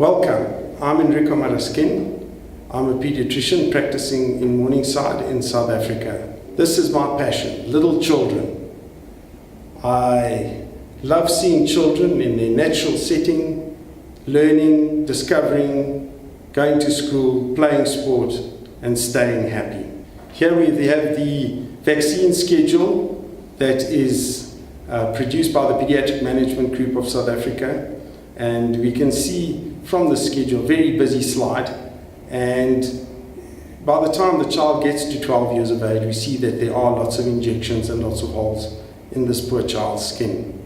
Welcome, I'm Enrico Maraskin. I'm a pediatrician practicing in Morningside in South Africa. This is my passion, little children. I love seeing children in their natural setting, learning, discovering, going to school, playing sport and staying happy. Here we have the vaccine schedule that is produced by the Pediatric Management Group of South Africa, and we can see from the schedule, very busy slide, and by the time the child gets to 12 years of age, we see that there are lots of injections and lots of holes in this poor child's skin.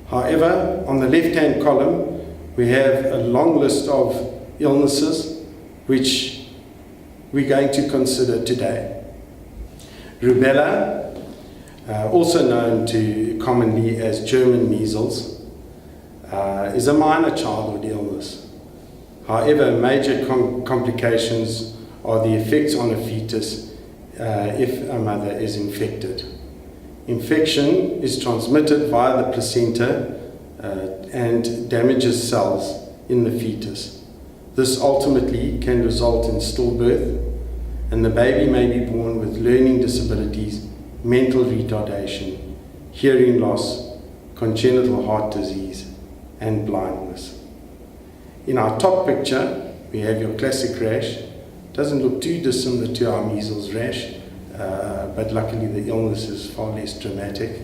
However, on the left-hand column, we have a long list of illnesses which we're going to consider today. Rubella, also known commonly as German measles, is a minor childhood illness. However, major complications are the effects on a fetus if a mother is infected. Infection is transmitted via the placenta and damages cells in the fetus. This ultimately can result in stillbirth, and the baby may be born with learning disabilities, mental retardation, hearing loss, congenital heart disease, and blindness. In our top picture, we have your classic rash. Doesn't look too dissimilar to our measles rash, but luckily the illness is far less dramatic.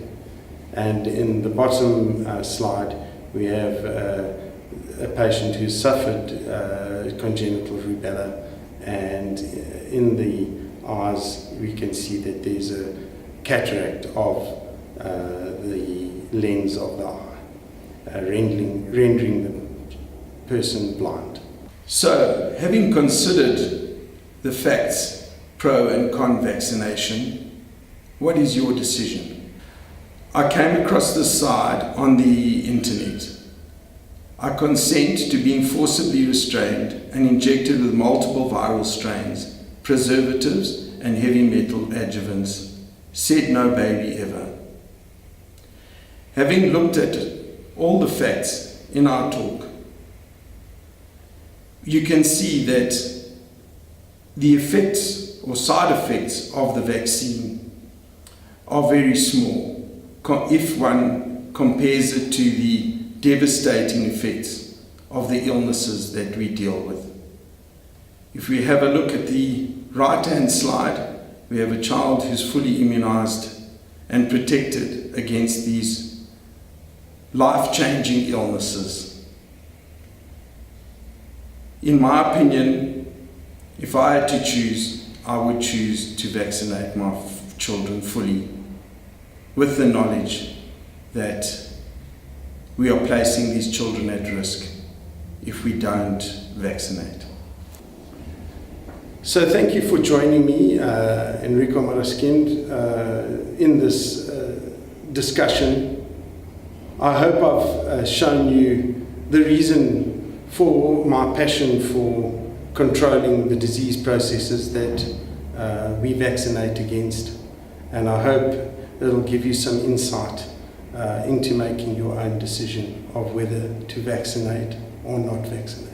And in the bottom slide, we have a patient who suffered congenital rubella, and in the eyes we can see that there's a cataract of the lens of the eye, rendering the person blind. So, having considered the facts pro and con vaccination, what is your decision? I came across this site on the internet. I consent to being forcibly restrained and injected with multiple viral strains, preservatives and heavy metal adjuvants. Said no baby ever. Having looked at all the facts in our talk, you can see that the effects or side effects of the vaccine are very small if one compares it to the devastating effects of the illnesses that we deal with. If we have a look at the right-hand slide, we have a child who's fully immunized and protected against these life-changing illnesses. In my opinion, if I had to choose, I would choose to vaccinate my children fully, with the knowledge that we are placing these children at risk if we don't vaccinate. So thank you for joining me, Enrico Maraskin, in this discussion. I hope I've shown you the reason for my passion for controlling the disease processes that we vaccinate against, and I hope it'll give you some insight into making your own decision of whether to vaccinate or not vaccinate.